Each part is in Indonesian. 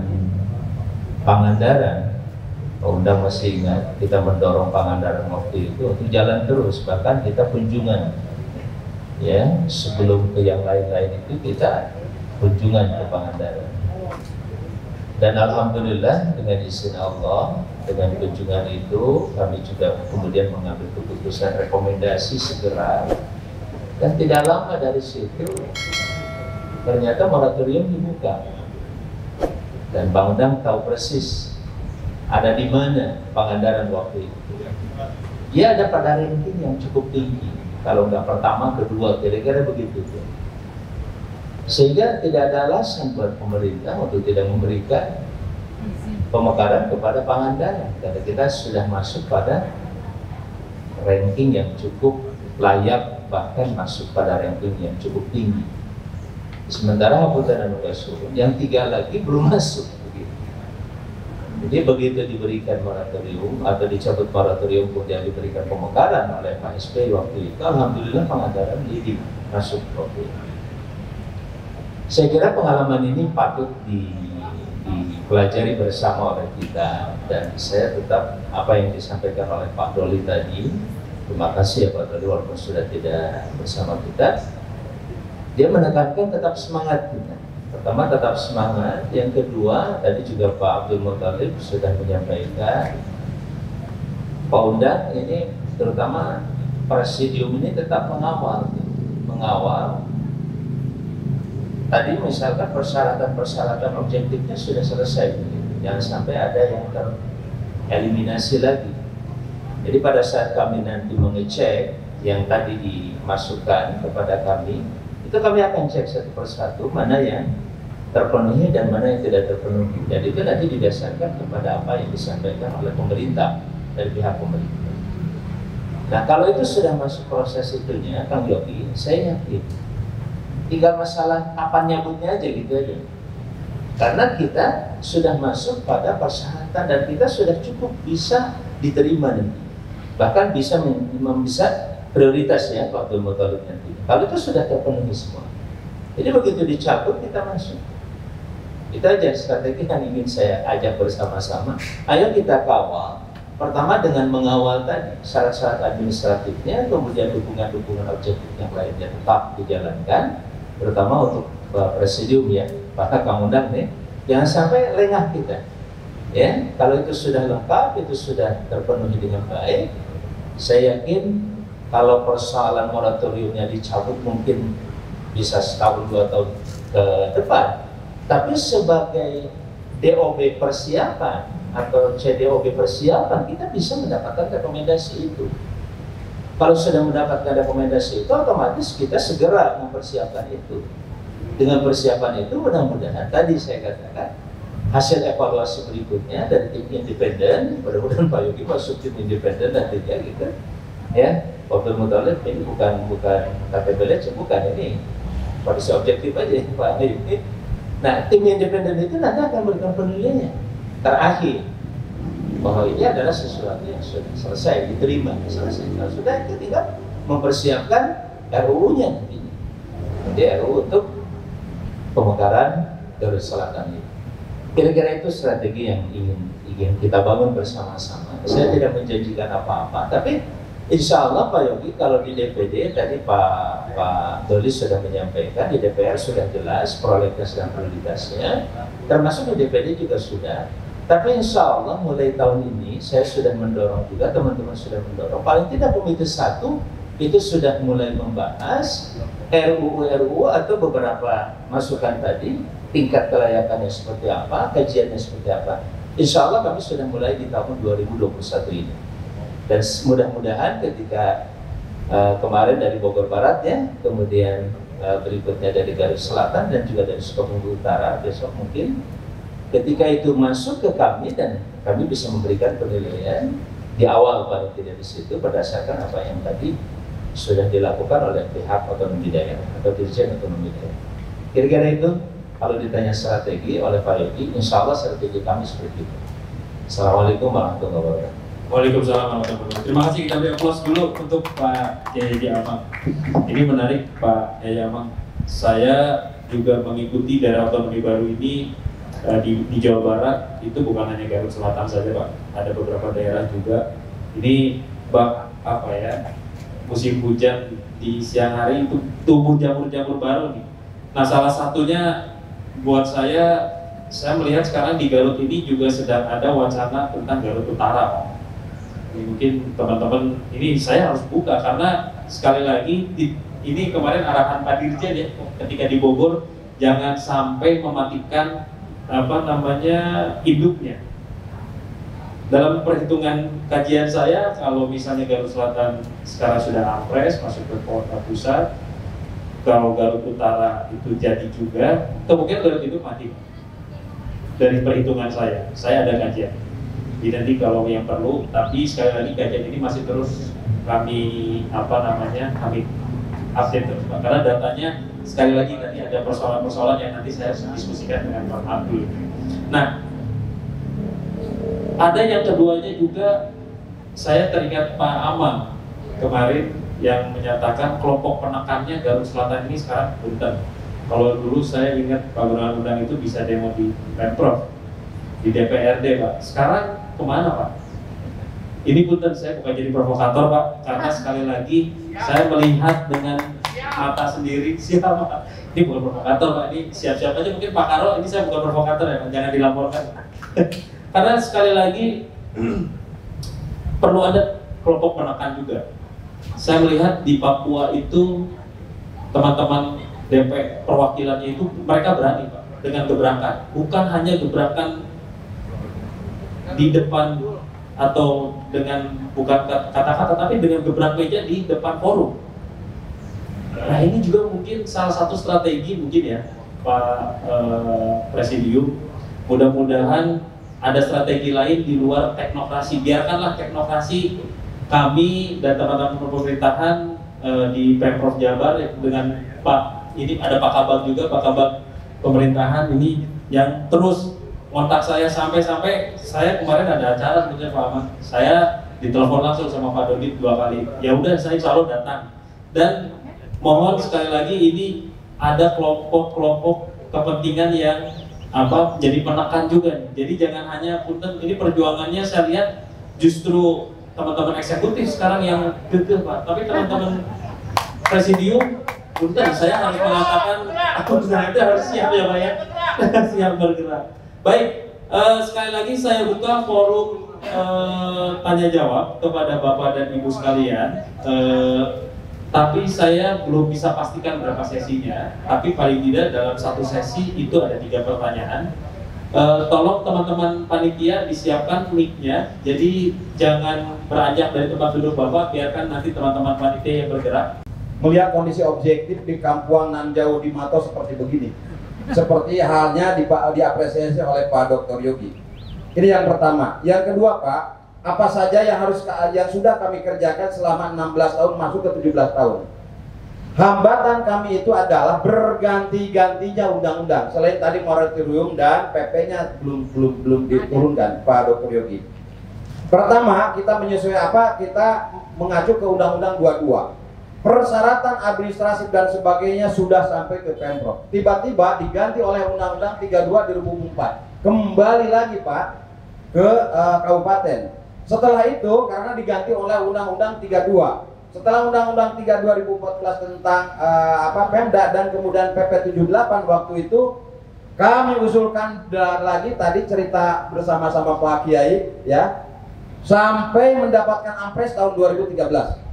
dengan Pangandaran, Pak Undang masih ingat kita mendorong Pangandaran waktu itu untuk jalan terus, bahkan kita kunjungan ya, sebelum ke yang lain-lain itu kita kunjungan ke Pangandaran. Dan alhamdulillah dengan izin Allah, dengan kunjungan itu kami juga kemudian mengambil keputusan rekomendasi segera, dan tidak lama dari situ ternyata moratorium dibuka. Dan Bang Undang tahu persis ada di mana Pangandaran waktu itu. Dia ada pada ranking yang cukup tinggi, kalau nggak pertama, kedua, kira-kira begitu. Sehingga tidak ada alasan buat pemerintah untuk tidak memberikan pemekaran kepada Pangandaran, karena kita sudah masuk pada ranking yang cukup layak, bahkan masuk pada ranking yang cukup tinggi. Sementara Haputan dan Ugasurun yang 3 lagi belum masuk. Jadi begitu diberikan moratorium atau dicabut moratorium kemudian diberikan pemekaran oleh Pak SBY waktu itu, alhamdulillah Pangandaran jadi masuk waktu itu. Saya kira pengalaman ini patut dipelajari bersama oleh kita, dan saya tetap apa yang disampaikan oleh Pak Doli tadi, terima kasih ya Pak Doli walaupun sudah tidak bersama kita, dia menekankan tetap semangat kita. Pertama tetap semangat, yang kedua tadi juga Pak Abdul Muttalib sudah menyampaikan, Pak Undang ini terutama presidium ini tetap mengawal. Tadi misalkan persyaratan objektifnya sudah selesai, jangan sampai ada yang tereliminasi lagi. Jadi pada saat kami nanti mengecek yang tadi dimasukkan kepada kami, itu kami akan cek satu persatu mana yang terpenuhi dan mana yang tidak terpenuhi. Jadi itu nanti didasarkan kepada apa yang disampaikan oleh pemerintah, dari pihak pemerintah. Nah kalau itu sudah masuk proses itunya, Kang Yogi, saya yakin tinggal masalah kapan nyabutnya aja gitu aja. Karena kita sudah masuk pada persyaratan dan kita sudah cukup bisa diterima nanti. Bahkan bisa prioritas ya Pak Abdul Muttalib nanti. Kalau itu sudah terpenuhi semua. Jadi begitu dicabut kita masuk. Itu aja strategi yang ingin saya ajak bersama-sama. Ayo kita kawal. Pertama dengan mengawal tadi syarat-syarat administratifnya, kemudian dukungan-dukungan objektif yang lainnya tetap dijalankan. Terutama untuk presidium ya, Pak Kang Undang nih, jangan sampai lengah kita. Ya, kalau itu sudah lengkap, itu sudah terpenuhi dengan baik, saya yakin kalau persoalan moratoriumnya dicabut mungkin bisa 1-2 tahun ke depan. Tapi sebagai DOB persiapan atau CDOB persiapan, kita bisa mendapatkan rekomendasi itu. Kalau sudah mendapatkan rekomendasi itu, otomatis kita segera mempersiapkan itu. Dengan persiapan itu mudah-mudahan tadi saya katakan hasil evaluasi berikutnya dari tim independen, mudah-mudahan Pak Yogi masuk tim independen nantinya gitu ya. Pak Muttalib ini bukan KTBLC, bukan, ini kondisi objektif aja Pak Yogi. Nah tim independen itu nanti akan memberikan penilaiannya terakhir bahwa ini adalah sesuatu yang sudah selesai, diterima, selesai. Kalau sudah itu tinggal mempersiapkan RUU-nya nantinya. Nanti RUU untuk pemekaran Garut Selatan ini. Kira-kira itu strategi yang ingin kita bangun bersama-sama. Saya tidak menjanjikan apa-apa, tapi insya Allah Pak Yogi kalau di DPD tadi Pak Doli sudah menyampaikan, di DPR sudah jelas prolegnas dan prioritasnya, termasuk di DPD juga sudah. Tapi insya Allah mulai tahun ini saya sudah mendorong juga, teman-teman sudah mendorong, paling tidak Komite 1 itu sudah mulai membahas RUU atau beberapa masukan tadi, tingkat kelayakannya seperti apa, kajiannya seperti apa. Insya Allah kami sudah mulai di tahun 2021 ini. Dan mudah-mudahan ketika kemarin dari Bogor Barat ya, kemudian berikutnya dari Garut Selatan dan juga dari Sukabumi Utara, besok mungkin ketika itu masuk ke kami dan kami bisa memberikan penilaian di awal paling tidak di situ berdasarkan apa yang tadi sudah dilakukan oleh pihak otonomi daerah atau Dirjen Otonomi Daerah. Kira-kira itu kalau ditanya strategi oleh Pak Yogi, insya Allah strategi kami seperti itu. Assalamualaikum warahmatullahi wabarakatuh. Waalaikumsalam warahmatullahi wabarakatuh. Terima kasih, kita beri aplaus dulu untuk Pak Yaya Amang. Ini menarik Pak Yaya Amang. Saya juga mengikuti daerah otonomi baru ini di Jawa Barat itu bukan hanya Garut Selatan saja Pak, ada beberapa daerah juga. Ini apa ya, musim hujan di siang hari itu tumbuh jamur-jamur baru nih. Nah salah satunya buat saya melihat sekarang di Garut ini juga sedang ada wacana tentang Garut Utara. Ini mungkin teman-teman, ini saya harus buka karena sekali lagi ini kemarin arahan Pak Dirjen ya, ketika di Bogor jangan sampai mematikan induknya. Dalam perhitungan kajian saya, kalau misalnya Garut Selatan sekarang sudah ampres masuk ke kota pusat, kalau Garut Utara itu jadi juga, kemungkinan Garut itu mati. Dari perhitungan saya ada kajian. Jadi nanti kalau yang perlu, tapi sekali lagi kajian ini masih terus kami kami update terus Pak. Karena datanya sekali lagi nanti ada persoalan-persoalan yang nanti saya diskusikan dengan Pak Abdul. Nah, ada yang keduanya juga, saya teringat Pak Amang kemarin yang menyatakan kelompok penekannya Garut Selatan ini sekarang Punten. Kalau dulu saya ingat Pak Undang itu bisa demo di Pemprov, di DPRD Pak. Sekarang kemana Pak? Ini Punten, saya bukan jadi provokator Pak, karena sekali lagi saya melihat dengan mata sendiri siapa. Ini bukan provokator Pak, ini siap-siap aja mungkin Pak Karol, ini saya bukan provokator ya, jangan dilaporkan. Karena sekali lagi perlu ada kelompok penekan juga. Saya melihat di Papua itu teman-teman DP perwakilannya itu mereka berani Pak dengan gebrakan, bukan hanya gebrakan di depan atau dengan bukan kata-kata, tapi dengan gebrak meja di depan forum. Nah ini juga mungkin salah satu strategi mungkin ya Pak Presidium. Mudah-mudahan ada strategi lain di luar teknokrasi. Biarkanlah teknokrasi kami dan teman-teman pemerintahan di Pemprov Jabar dengan Pak, ini ada Pak Kabag juga, Pak Kabag pemerintahan ini yang terus kontak saya sampai saya kemarin ada acara sebetulnya Pak Ahmad. Saya ditelepon langsung sama Pak Dodit 2 kali. Ya udah saya selalu datang. Dan mohon sekali lagi ini ada kelompok-kelompok kepentingan yang jadi penekan juga. Jadi jangan hanya Punten, ini perjuangannya saya lihat justru teman-teman eksekutif sekarang yang gede Pak. Tapi teman-teman Presidium, Punten, saya harus mengatakan itu harus siap ya Pak ya. Siap bergerak. Baik, sekali lagi saya buka forum tanya jawab kepada Bapak dan Ibu sekalian. Tapi saya belum bisa pastikan berapa sesinya. Tapi paling tidak dalam satu sesi itu ada 3 pertanyaan. Tolong teman-teman panitia disiapkan mic-nya. Jadi jangan beranjak dari tempat duduk Bapak, biarkan nanti teman-teman panitia yang bergerak. Melihat kondisi objektif di Kampuang nan jauh di Mato seperti begini. Seperti halnya diapresiasi oleh Pak Dr. Yogi. Ini yang pertama. Yang kedua Pak, apa saja yang sudah kami kerjakan selama 16 tahun masuk ke 17 tahun. Hambatan kami itu adalah berganti-gantinya undang-undang. Selain tadi moratorium dan PP-nya belum diturunkan Pak Dr. Yogi. Pertama, kita menyesuaikan kita mengacu ke Undang-Undang 22. Persyaratan administrasi dan sebagainya sudah sampai ke Pemprov. Tiba-tiba diganti oleh Undang-Undang 32 2004. Kembali lagi Pak ke kabupaten. Setelah itu karena diganti oleh Undang-Undang 32. Setelah Undang-Undang 32 2014 tentang Pemda dan kemudian PP 78 waktu itu kami usulkan lagi tadi cerita bersama-sama Pak Kiai ya, sampai mendapatkan ampres tahun 2013.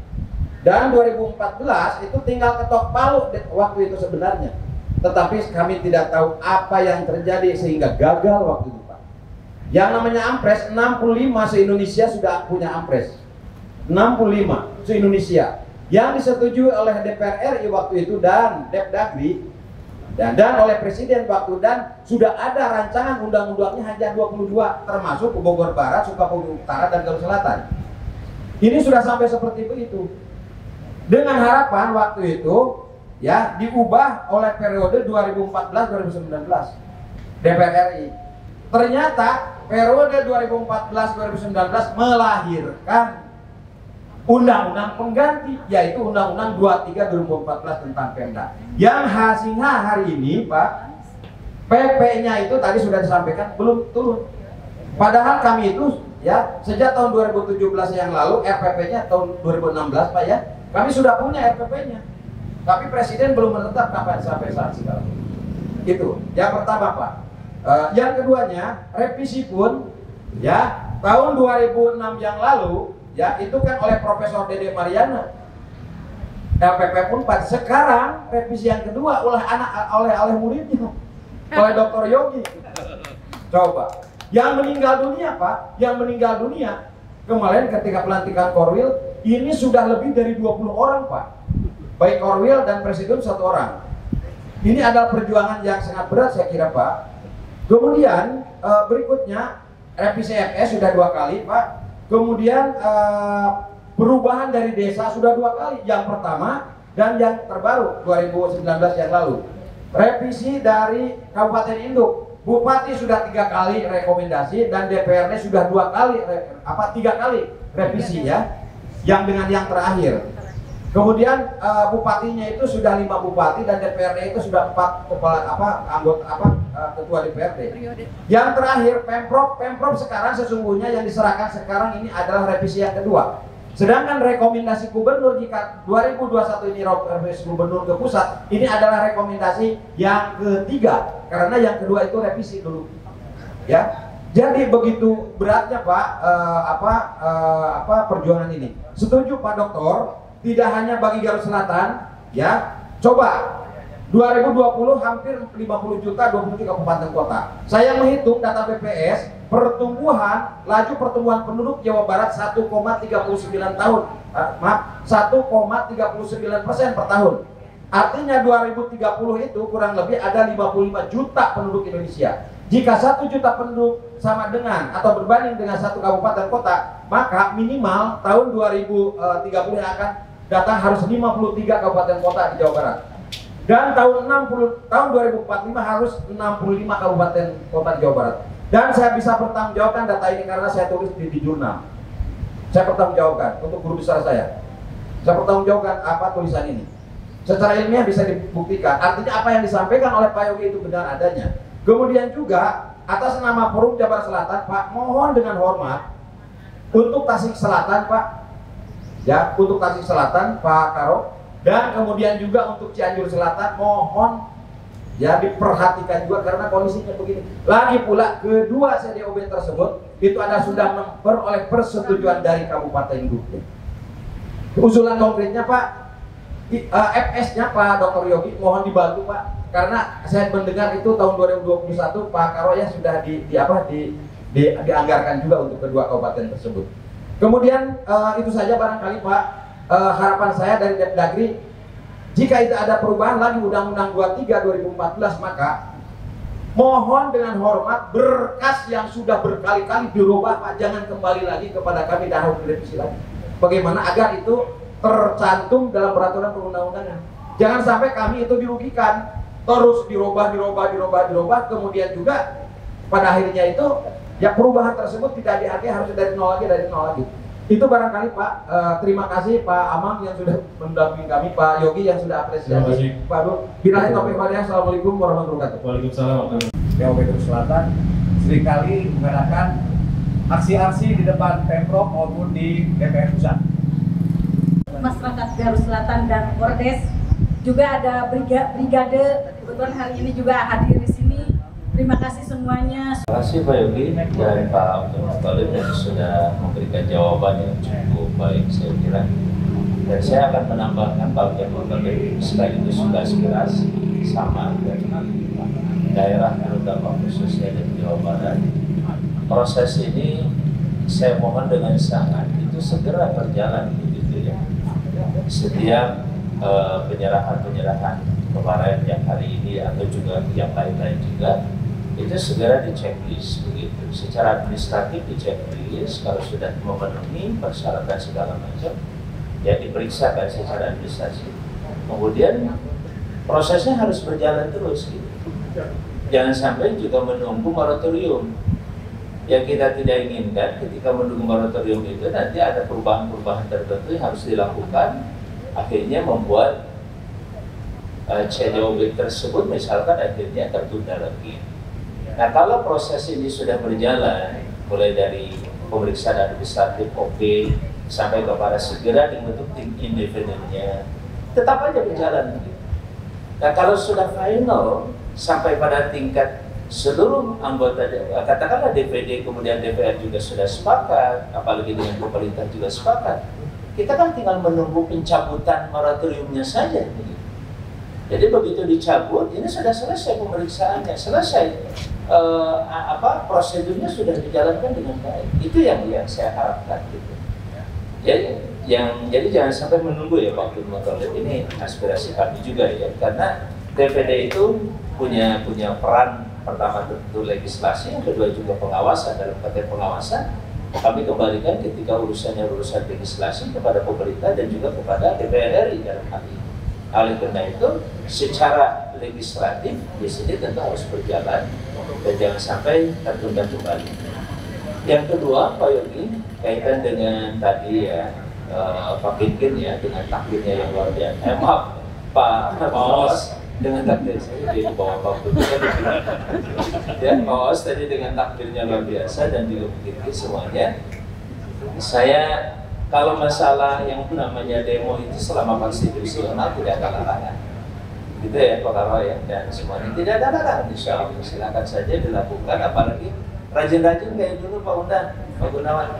Dan 2014 itu tinggal ketok palu waktu itu sebenarnya. Tetapi kami tidak tahu apa yang terjadi sehingga gagal waktu itu Pak. Yang namanya ampres, 65 se-Indonesia sudah punya ampres. 65 se-Indonesia. Yang disetujui oleh DPR RI waktu itu dan Depdagri dan oleh Presiden waktu, dan sudah ada rancangan undang-undangnya hanya 22 termasuk Bogor Barat, Sukabumi Utara dan Garut Selatan. Ini sudah sampai seperti itu. Dengan harapan waktu itu ya diubah oleh periode 2014-2019 DPR RI. Ternyata periode 2014-2019 melahirkan undang-undang pengganti, yaitu Undang-Undang 23 2014 tentang Pemda. Yang hasilnya hari ini Pak, PP-nya itu tadi sudah disampaikan belum turun. Padahal kami itu ya sejak tahun 2017 yang lalu RPP-nya tahun 2016 Pak ya, kami sudah punya RPP-nya. Tapi Presiden belum menetapkan sampai saat sekarang. Itu yang pertama Pak. Yang keduanya revisi pun ya tahun 2006 yang lalu ya itu kan oleh Profesor Dede Mariana. RPP pun Pak sekarang revisi yang kedua oleh muridnya. Oleh Dr. Yogi. Coba, yang meninggal dunia Pak, yang meninggal dunia kemarin ketika pelantikan Korwil ini sudah lebih dari 20 orang Pak. Baik Korwil dan Presiden 1 orang. Ini adalah perjuangan yang sangat berat saya kira Pak. Kemudian berikutnya revisi FS sudah 2 kali Pak. Kemudian perubahan dari desa sudah 2 kali. Yang pertama dan yang terbaru 2019 yang lalu. Revisi dari Kabupaten Induk, Bupati sudah 3 kali rekomendasi dan DPRD sudah 3 kali revisi ya, yang dengan yang terakhir. Kemudian bupatinya itu sudah 5 bupati dan DPRD itu sudah 4 ketua DPRD. Yang terakhir Pemprov sekarang sesungguhnya yang diserahkan sekarang ini adalah revisi yang kedua. Sedangkan rekomendasi gubernur jika 2021 ini revisi gubernur ke pusat, ini adalah rekomendasi yang ketiga karena yang kedua itu revisi dulu. Ya. Jadi begitu beratnya Pak perjuangan ini. Setuju Pak Doktor, tidak hanya bagi Garut Selatan, ya. Coba 2020 hampir 50 juta 27 kabupaten kota. Saya menghitung data BPS, laju pertumbuhan penduduk Jawa Barat 1,39 tahun. 1,39% per tahun. Artinya 2030 itu kurang lebih ada 55 juta penduduk Indonesia. Jika 1 juta penduduk sama dengan atau berbanding dengan 1 kabupaten kota, maka minimal tahun 2030 yang akan datang harus 53 kabupaten kota di Jawa Barat. Dan tahun 2045 harus 65 kabupaten kota di Jawa Barat. Dan saya bisa bertanggungjawabkan data ini karena saya tulis di jurnal. Saya bertanggungjawabkan untuk guru besar saya. Saya bertanggungjawabkan tulisan ini. Secara ilmiah bisa dibuktikan. Artinya apa yang disampaikan oleh Pak Yogi itu benar adanya. Kemudian juga atas nama Forum Jabar Selatan, Pak, mohon dengan hormat untuk Tasik Selatan, Pak. Ya, untuk Tasik Selatan, Pak Karo. Dan kemudian juga untuk Cianjur Selatan, mohon ya diperhatikan juga karena kondisinya begini. Lagi pula kedua CDOB tersebut itu sudah memperoleh persetujuan dari Kabupaten Induk. Usulan konkretnya Pak, FS-nya Pak Dr. Yogi mohon dibantu Pak, karena saya mendengar itu tahun 2021 Pak Karoya sudah dianggarkan juga untuk kedua kabupaten tersebut. Kemudian itu saja barangkali Pak. Harapan saya dari Depdagri, jika itu ada perubahan lagi Undang-Undang 23 2014, maka mohon dengan hormat berkas yang sudah berkali-kali dirubah Pak, jangan kembali lagi kepada kami dan harus direvisi lagi. Bagaimana agar itu tercantum dalam peraturan perundang-undangan. Jangan sampai kami itu dirugikan, terus dirubah, kemudian juga pada akhirnya itu ya perubahan tersebut tidak dihargai, harus dari nol lagi. Itu barangkali Pak. Terima kasih Pak Amang yang sudah mendampingi kami, Pak Yogi yang sudah apresiasi. Pak Duk, bilahi taufiq wal hidayah. Assalamualaikum warahmatullahi wabarakatuh. Waalaikumsalam. Jawa Barat Selatan seringkali mengadakan aksi-aksi di depan Pemprov maupun di DPR pusat. Masyarakat Garut Selatan dan Ordes juga ada brigade, kebetulan hari ini juga hadir di sini. Terima kasih semuanya. Terima kasih Pak Yogi dan Pak Abdul Muttalib yang sudah memberikan jawaban yang cukup baik saya kira. Dan saya akan menambahkan Pak Abdul Muttalib sekaligus juga aspirasi sama dari daerah terutama khususnya di Jawa Barat. Proses ini saya mohon dengan sangat itu segera berjalan begitu ya. Setiap penyerahan kemarin yang hari ini atau juga yang lain-lain juga itu segera di checklist begitu. Secara administratif di checklist, kalau sudah memenuhi persyaratan segala macam ya diperiksakan secara administrasi. Kemudian prosesnya harus berjalan terus gitu. Jangan sampai juga menunggu moratorium. Yang kita tidak inginkan ketika menunggu moratorium itu nanti ada perubahan-perubahan tertentu yang harus dilakukan, akhirnya membuat CDOB tersebut misalkan akhirnya tertunda lagi. Nah, kalau proses ini sudah berjalan, mulai dari pemeriksaan administratif OP sampai kepada segera dibentuk tim independennya, tetap aja berjalan. Nah, kalau sudah final sampai pada tingkat seluruh anggota, katakanlah DPD kemudian DPR juga sudah sepakat, apalagi dengan pemerintah juga sepakat, kita kan tinggal menunggu pencabutan moratoriumnya saja. Jadi begitu dicabut, ini sudah selesai pemeriksaannya, selesai prosedurnya sudah dijalankan dengan baik. Itu yang saya harapkan gitu. Jadi jangan sampai menunggu ya Pak Gubernur. Ini aspirasi kami juga ya, karena DPD itu punya peran pertama tentu legislasi, yang kedua juga pengawasan. Dalam konteks pengawasan kami kembalikan ketika urusan legislasi kepada pemerintah dan juga kepada DPR RI dalam hal ini. Oleh karena itu, secara legislatif di sini tentu harus berjalan dan jangan sampai tertunda kembali. Yang kedua, Pak Yogi, kaitan dengan tadi ya Pak Pinkin ya dengan takdirnya yang luar biasa. Maaf, Pak Os dengan takdir saya di bawah Pak Pinkin. Ya, Pak Os tadi dengan takdirnya luar biasa dan juga Pinkin semuanya. Saya kalau masalah yang namanya demo itu selama konstitusional tidak ada larangan, gitu ya Pak Karo ya, dan semuanya tidak ada larangan, insya Allah silakan saja dilakukan, apalagi rajin-rajin kayak dulu Pak Undan, Pak Gunawan,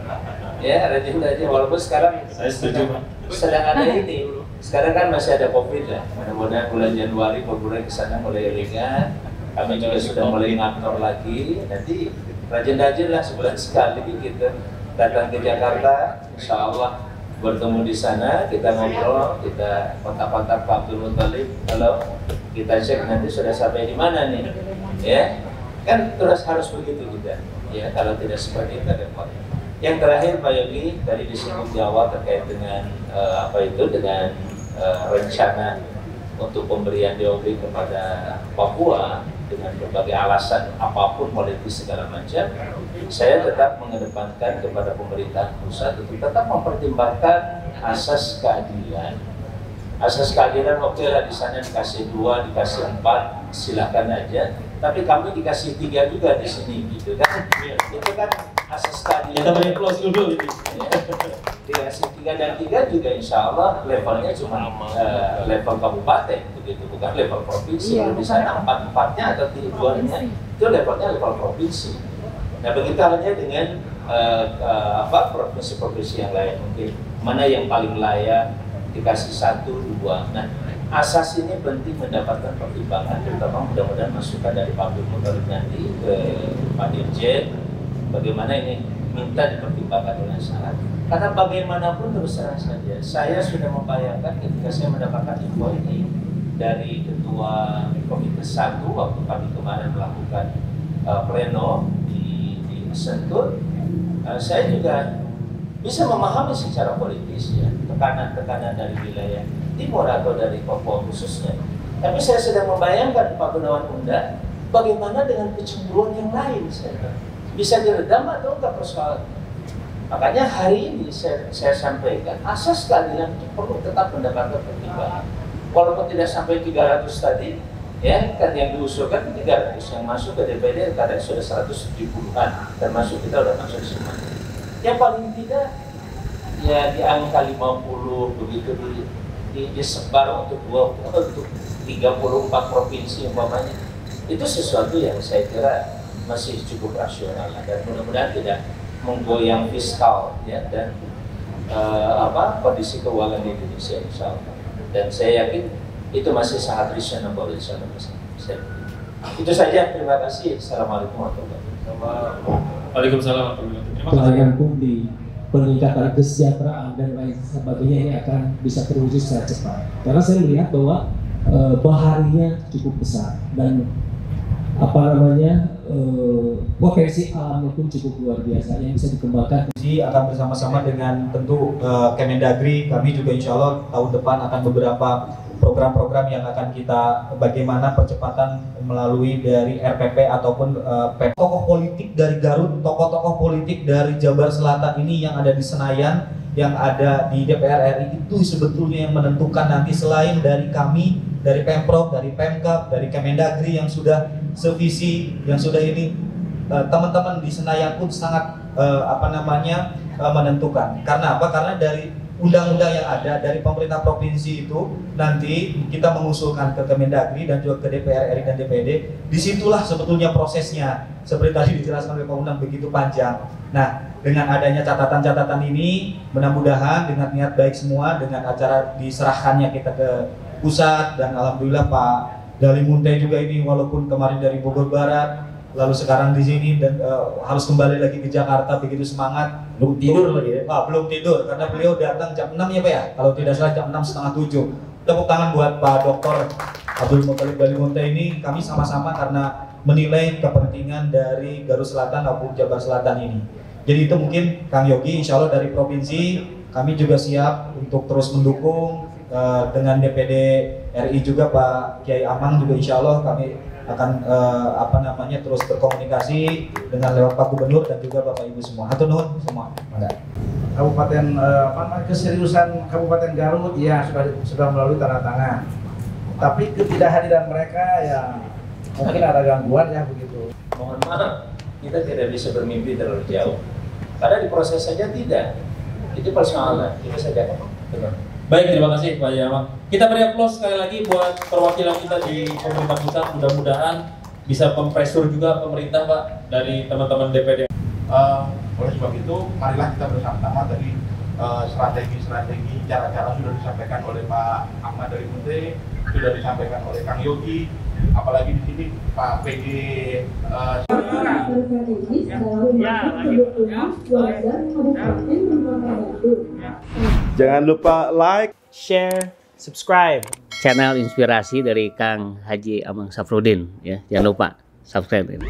ya rajin-rajin walaupun sekarang Saya setuju Pak. sedang ada ini, sekarang kan masih ada COVID ya, mudah-mudahan bulan Januari Februari kesana mulai ringan, kami juga sudah mulai ngantor lagi, nanti rajin-rajin lah sebulan sekali gitu. Datang ke Jakarta, insya Allah bertemu di sana, kita ngobrol, kita kontak-kontak Pak Abdul Muttalib, halo, kita cek nanti sudah sampai di mana nih, ya, kan terus harus begitu juga, ya, kalau tidak seperti itu repot. Yang terakhir Pak Yogi, tadi disinggung Jawa terkait dengan dengan rencana untuk pemberian DOB kepada Papua dengan berbagai alasan apapun politis segala macam, saya tetap mengedepankan kepada pemerintah pusat untuk tetap mempertimbangkan asas keadilan. Asas keadilan oke lah di sana dikasih 2, dikasih 4, silakan aja. Tapi kami dikasih 3 juga di sini gitu kan? Itu kan asas keadilan. Kita beri close dulu ini. Dikasih 3 dan 3 juga insya Allah levelnya cuma level kabupaten begitu, bukan level provinsi. Di sana 4-4-nya atau 2-nya itu levelnya level provinsi. Nah begitu halnya dengan provinsi-provinsi yang lain, mungkin mana yang paling layak dikasih 1, 2. Nah asas ini penting mendapatkan pertimbangan, terutama mudah-mudahan masukan dari Pak Abdul Muttalib nanti ke Pak Dirjen, bagaimana ini minta dipertimbangkan dengan sangat. Karena bagaimanapun terus terang saja, saya sudah membayangkan ketika saya mendapatkan info ini dari Ketua Komite 1 waktu kami kemarin melakukan pleno di Sentul, saya juga bisa memahami secara politis ya tekanan-tekanan dari wilayah timur atau dari Papua khususnya. Tapi saya sedang membayangkan Pak Gunawan Unda, bagaimana dengan kecemburuan yang lain, bisa diredam atau enggak persoalan. Makanya hari ini saya sampaikan asas keadilan itu perlu tetap mendapatkan pertimbangan. Walaupun tidak sampai 300 tadi, ya kan yang diusulkan 300, yang masuk ke DPD kadang sudah 170-an, termasuk kita sudah masuk semua. Yang paling tidak ya di angka 50 begitu disebar untuk 34 provinsi umpamanya. Itu sesuatu yang saya kira masih cukup rasional dan mudah-mudahan tidak menggoyang fiskal ya dan kondisi keuangan di Indonesia insya Allah. Dan saya yakin itu masih sangat reasonable insya Allah. Itu saja, terima kasih. Assalamualaikum warahmatullahi wabarakatuh. Waalaikumsalam warahmatullahi wabarakatuh. Pelayanan publik, peningkatan kesejahteraan dan lain sebagainya ini akan bisa terwujud secara cepat. Karena saya melihat bahwa baharinya cukup besar dan potensi alamnya pun cukup luar biasa yang bisa dikembangkan. Akan bersama-sama dengan tentu Kemendagri, kami juga insya Allah tahun depan akan beberapa program-program yang akan kita bagaimana percepatan melalui dari RPP ataupun tokoh politik dari Garut, tokoh-tokoh politik dari Jabar Selatan ini yang ada di Senayan, yang ada di DPR RI itu sebetulnya yang menentukan nanti selain dari kami dari Pemprov, dari Pemkab, dari Kemendagri yang sudah sevisi, yang sudah ini, teman-teman di Senayan pun sangat menentukan. Karena apa? Karena dari undang-undang yang ada dari pemerintah provinsi itu nanti kita mengusulkan ke Kemendagri dan juga ke DPR RI dan DPD. Disitulah sebetulnya prosesnya, seperti tadi dijelaskan oleh Pak Undang, begitu panjang. Nah, dengan adanya catatan-catatan ini, mudah-mudahan dengan niat baik semua, dengan acara diserahkannya kita ke pusat, dan alhamdulillah Pak Dali Munte juga ini walaupun kemarin dari Bogor Barat, lalu sekarang di sini dan harus kembali lagi ke Jakarta, begitu semangat. Belum tidur lagi ya? Belum tidur karena beliau datang jam 6 ya Pak ya, kalau tidak salah jam 6 setengah 7. Tepuk tangan buat Pak Dr. Abdul Muttalib Dali Munte ini, kami sama-sama karena menilai kepentingan dari Garut Selatan maupun Jabar Selatan ini. Jadi itu mungkin Kang Yogi, insya Allah dari provinsi kami juga siap untuk terus mendukung, dengan DPD RI juga Pak Kiai Amang juga insya Allah kami akan terus berkomunikasi dengan lewat Pak Gubernur dan juga Bapak Ibu semua. Hatur nuhun semua. Kabupaten keseriusan Kabupaten Garut ya sudah melalui tanda tangan. Tapi ketidakhadiran mereka ya mungkin ada gangguan ya begitu. Mohon maaf, kita tidak bisa bermimpi terlalu jauh. Karena di proses saja tidak. Itu persoalan. Itu saja. Benar. Baik, terima kasih Pak Yamang. Kita beri aplaus sekali lagi buat perwakilan kita di pemerintah pusat. Mudah-mudahan bisa mempressure juga pemerintah Pak dari teman-teman DPD. Oleh sebab itu, marilah kita bersama-sama tadi strategi-strategi, cara-cara sudah disampaikan oleh Pak Ahmad Dali Munte, sudah disampaikan oleh Kang Yogi, apalagi di sini Pak PG. Jangan lupa like, share, subscribe channel Inspirasi dari Kang Haji Amang Safruddin ya. Jangan lupa subscribe ini.